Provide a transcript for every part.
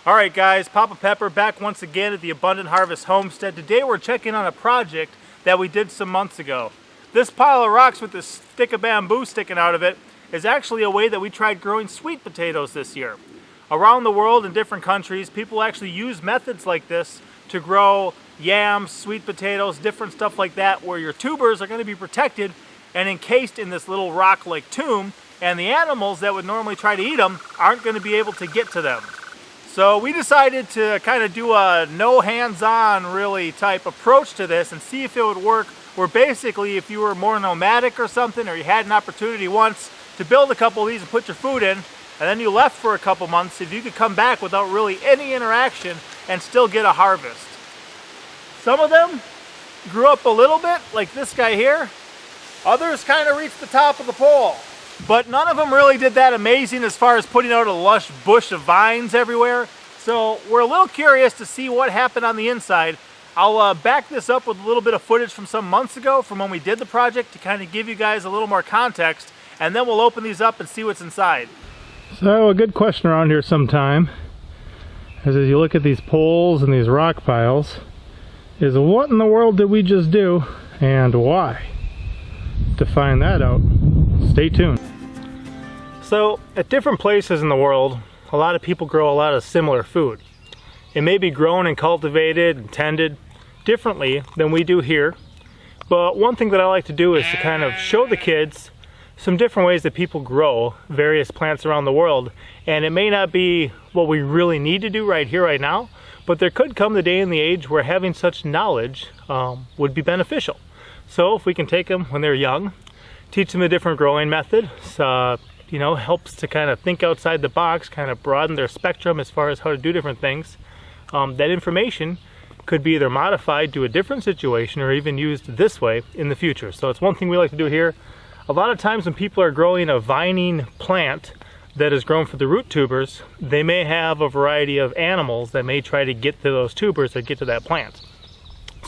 Alright guys, Papa Pepper back once again at the Abundant Harvest Homestead. Today we're checking on a project that we did some months ago. This pile of rocks with this stick of bamboo sticking out of it is actually a way that we tried growing sweet potatoes this year. Around the world in different countries, people actually use methods like this to grow yams, sweet potatoes, different stuff like that, where your tubers are going to be protected and encased in this little rock-like tomb, and the animals that would normally try to eat them aren't going to be able to get to them. So we decided to kind of do a no hands-on really type approach to this and see if it would work, where basically if you were more nomadic or something, or you had an opportunity once to build a couple of these and put your food in, and then you left for a couple months, if you could come back without really any interaction and still get a harvest. Some of them grew up a little bit, like this guy here. Others kind of reached the top of the pole. But none of them really did that amazing as far as putting out a lush bush of vines everywhere. So we're a little curious to see what happened on the inside. I'll back this up with a little bit of footage from some months ago from when we did the project to kind of give you guys a little more context, and then we'll open these up and see what's inside. So a good question around here sometime, as you look at these poles and these rock piles, is what in the world did we just do and why? To find that out, stay tuned. So at different places in the world, a lot of people grow a lot of similar food. It may be grown and cultivated and tended differently than we do here, but one thing that I like to do is to kind of show the kids some different ways that people grow various plants around the world. And it may not be what we really need to do right here, right now, but there could come the day and the age where having such knowledge would be beneficial. So if we can take them when they're young, teach them a different growing method, you know, helps to kind of think outside the box, kind of broaden their spectrum as far as how to do different things. That information could be either modified to a different situation or even used this way in the future. So it's one thing we like to do here. A lot of times when people are growing a vining plant that is grown for the root tubers, they may have a variety of animals that may try to get to those tubers or get to that plant.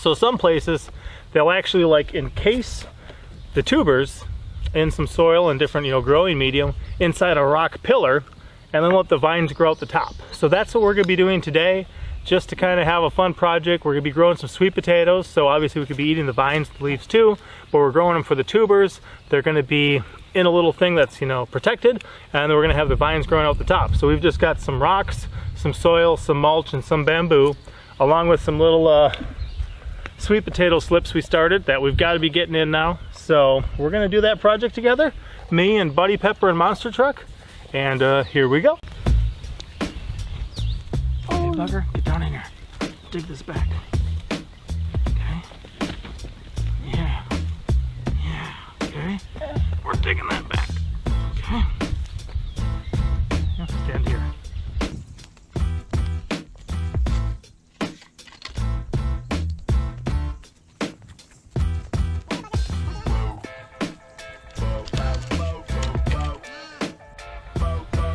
So some places they'll actually like encase the tubers in some soil and different, you know, growing medium inside a rock pillar, and then let the vines grow out the top. So that's what we're going to be doing today, just to kind of have a fun project. We're going to be growing some sweet potatoes, so obviously we could be eating the vines, the leaves too, but we're growing them for the tubers. They're going to be in a little thing that's, you know, protected, and then we're going to have the vines growing out the top. So we've just got some rocks, some soil, some mulch, and some bamboo, along with some little sweet potato slips we started that we've got to be getting in now. So we're going to do that project together, me and Buddy Pepper and Monster Truck, and here we go. Hey bugger, get down in here. Dig this back. Okay. Yeah. Yeah. Okay. We're digging that back. Okay. Let's stand here.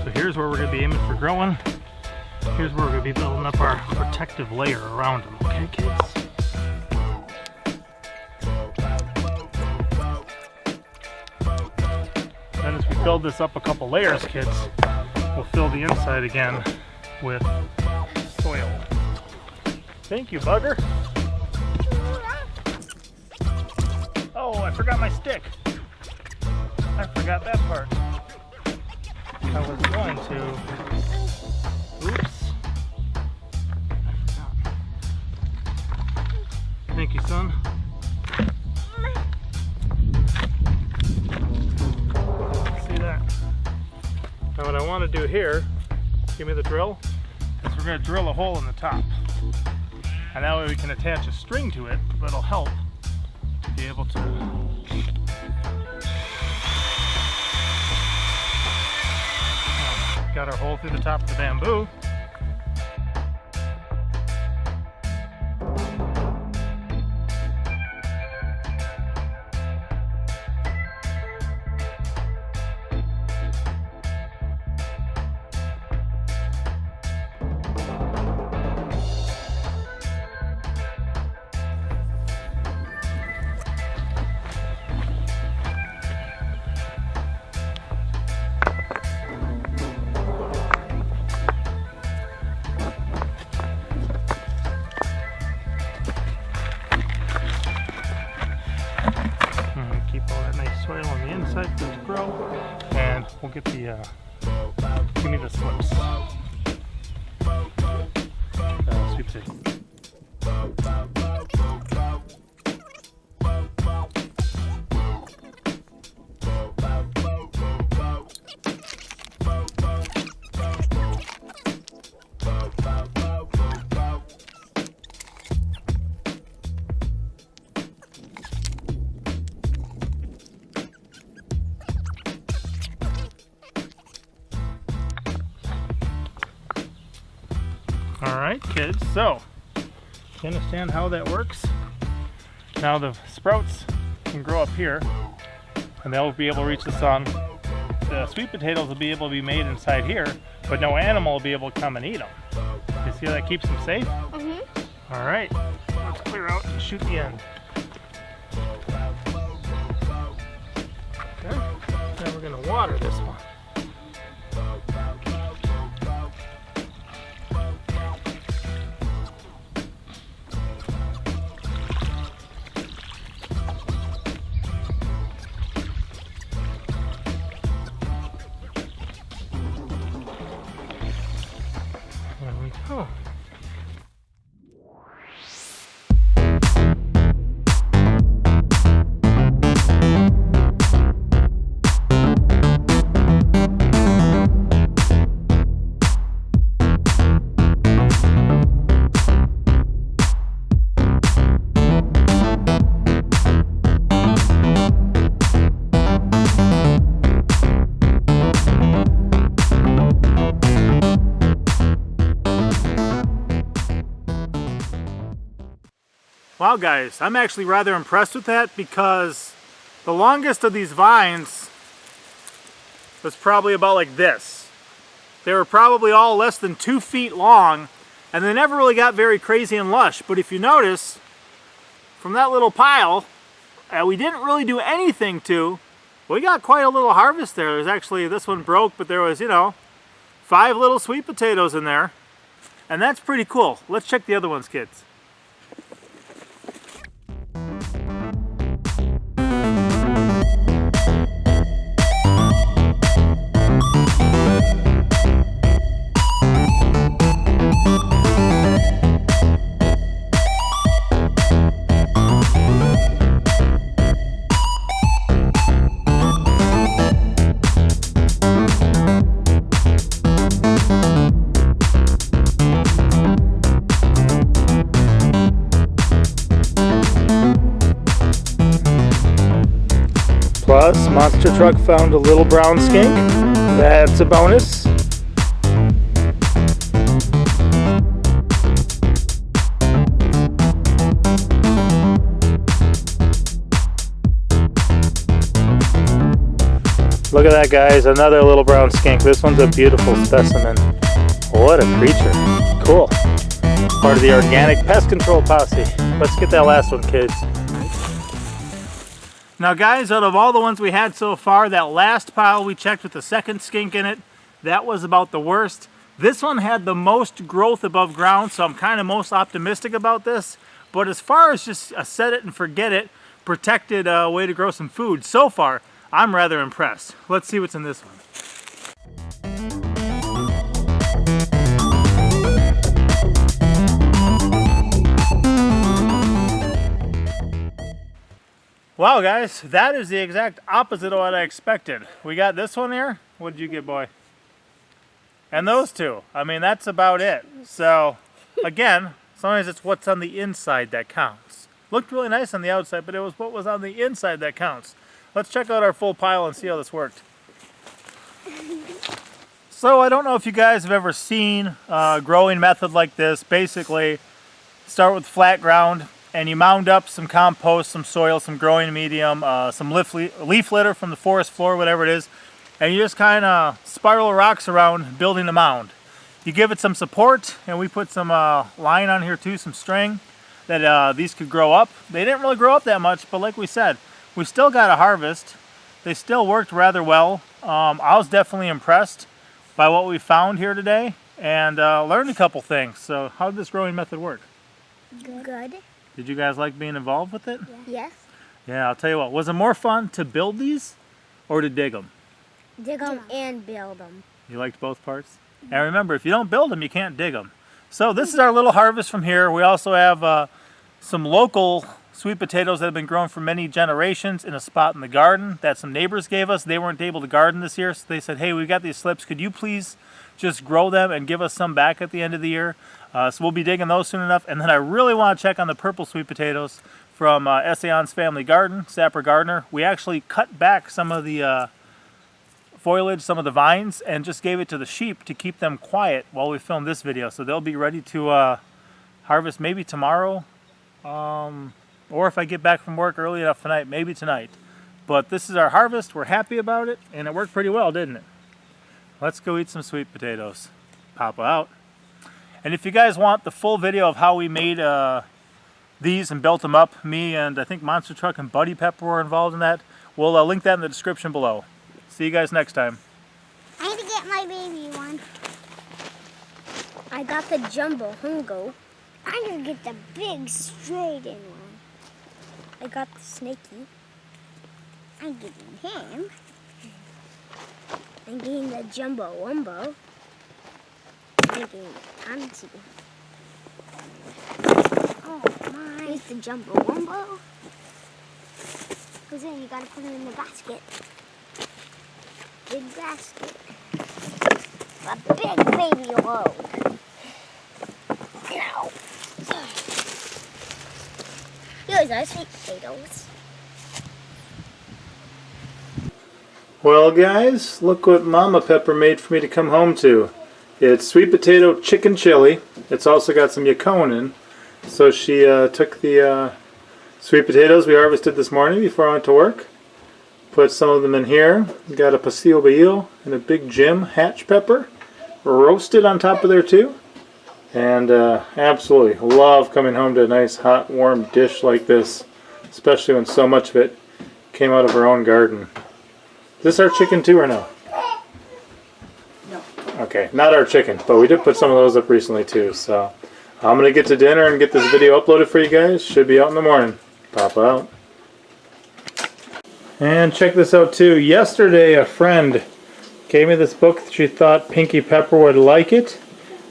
So here's where we're going to be aiming for growing. Here's where we're going to be building up our protective layer around them, okay kids? Then as we build this up a couple layers, kids, we'll fill the inside again with soil. Thank you, bugger. Oh, I forgot my stick. I forgot that part. I was going to... Oops. Thank you, son. See that? Now what I want to do here, give me the drill, is we're going to drill a hole in the top. And that way we can attach a string to it that'll help to be able to got our hole through the top of the bamboo. soil on the inside for it to grow, and we'll get the give me the slips. Sweet potato. Alright kids, so you understand how that works? Now the sprouts can grow up here and they'll be able to reach the sun. The sweet potatoes will be able to be made inside here, but no animal will be able to come and eat them. You see how that keeps them safe? Mm-hmm. Alright, let's clear out and shoot the end. Okay, now we're going to water this one. There we go. Wow guys, I'm actually rather impressed with that because the longest of these vines was probably about like this. They were probably all less than 2 feet long and they never really got very crazy and lush. But if you notice, from that little pile, we didn't really do anything to, we got quite a little harvest there. There's actually, this one broke, but there was, you know, 5 little sweet potatoes in there. And that's pretty cool. Let's check the other ones, kids. Plus, Monster Truck found a little brown skink. That's a bonus. Look at that, guys, another little brown skink. This one's a beautiful specimen. What a creature. Cool. Part of the organic pest control posse. Let's get that last one, kids. Now guys, out of all the ones we had so far, that last pile we checked with the second skink in it, that was about the worst. This one had the most growth above ground, so I'm kind of most optimistic about this. But as far as just a set it and forget it, protected way to grow some food, so far, I'm rather impressed. Let's see what's in this one. Wow guys, that is the exact opposite of what I expected. We got this one here. What did you get, boy? And those two. I mean, that's about it. So, again, sometimes it's what's on the inside that counts. Looked really nice on the outside, but it was what was on the inside that counts. Let's check out our full pile and see how this worked. So, I don't know if you guys have ever seen a growing method like this. Basically, start with flat ground, and you mound up some compost, some soil, some growing medium, some leaf litter from the forest floor, whatever it is, and you just kind of spiral rocks around building the mound. You give it some support, and we put some line on here too, some string, that these could grow up. They didn't really grow up that much, but like we said, we still got a harvest. They still worked rather well. I was definitely impressed by what we found here today, and learned a couple things. So how did this growing method work? Good. Did you guys like being involved with it? Yes. Yeah, I'll tell you what. Was it more fun to build these or to dig them? Dig them and build them. You liked both parts? And remember, if you don't build them, you can't dig them. So this is our little harvest from here. We also have some local sweet potatoes that have been grown for many generations in a spot in the garden that some neighbors gave us. They weren't able to garden this year, so they said, hey, we've got these slips. Could you please just grow them and give us some back at the end of the year? So we'll be digging those soon enough. And then I really want to check on the purple sweet potatoes from Essayan's family garden, Sapper Gardener. We actually cut back some of the foliage, some of the vines, and just gave it to the sheep to keep them quiet while we film this video. So they'll be ready to harvest maybe tomorrow, or if I get back from work early enough tonight, maybe tonight. But this is our harvest. We're happy about it, and it worked pretty well, didn't it? Let's go eat some sweet potatoes. Papa out. And if you guys want the full video of how we made these and built them up, me and I think Monster Truck and Buddy Pepper were involved in that, we'll link that in the description below. See you guys next time. I need to get my baby one. I got the jumbo hungo. I'm gonna get the big straight in one. I got the snaky. I'm getting him. I'm getting the jumbo wumbo. I'm getting the pansy. Oh my. Here's the jumbo wumbo. Because then you gotta put him in the basket. Big basket. A big baby load. Ow. Here's our sweet potatoes. Well guys, look what Mama Pepper made for me to come home to. It's sweet potato chicken chili. It's also got some yakonin. So she took the sweet potatoes we harvested this morning before I went to work. Put some of them in here. Got a pasilla bail and a big Jim hatch pepper. Roasted on top of there too. And absolutely love coming home to a nice hot warm dish like this. Especially when so much of it came out of our own garden. Is this our chicken too or no? No. Okay, not our chicken, but we did put some of those up recently too. So I'm going to get to dinner and get this video uploaded for you guys. Should be out in the morning. Pop out. And check this out too. Yesterday a friend gave me this book. She thought Pinky Pepper would like it.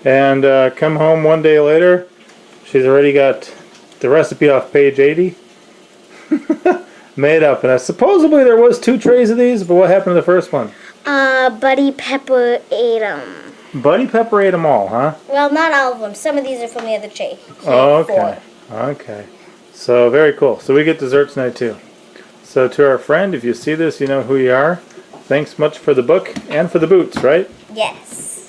And come home one day later, she's already got the recipe off page 80. Made up. And supposedly there was 2 trays of these, but what happened to the first one? Buddy Pepper ate them. Buddy Pepper ate them all, huh? Well, not all of them. Some of these are from the other tray. Oh, okay. Okay. So very cool. So we get dessert tonight too. So to our friend, if you see this, you know who you are. Thanks much for the book and for the boots, right? Yes.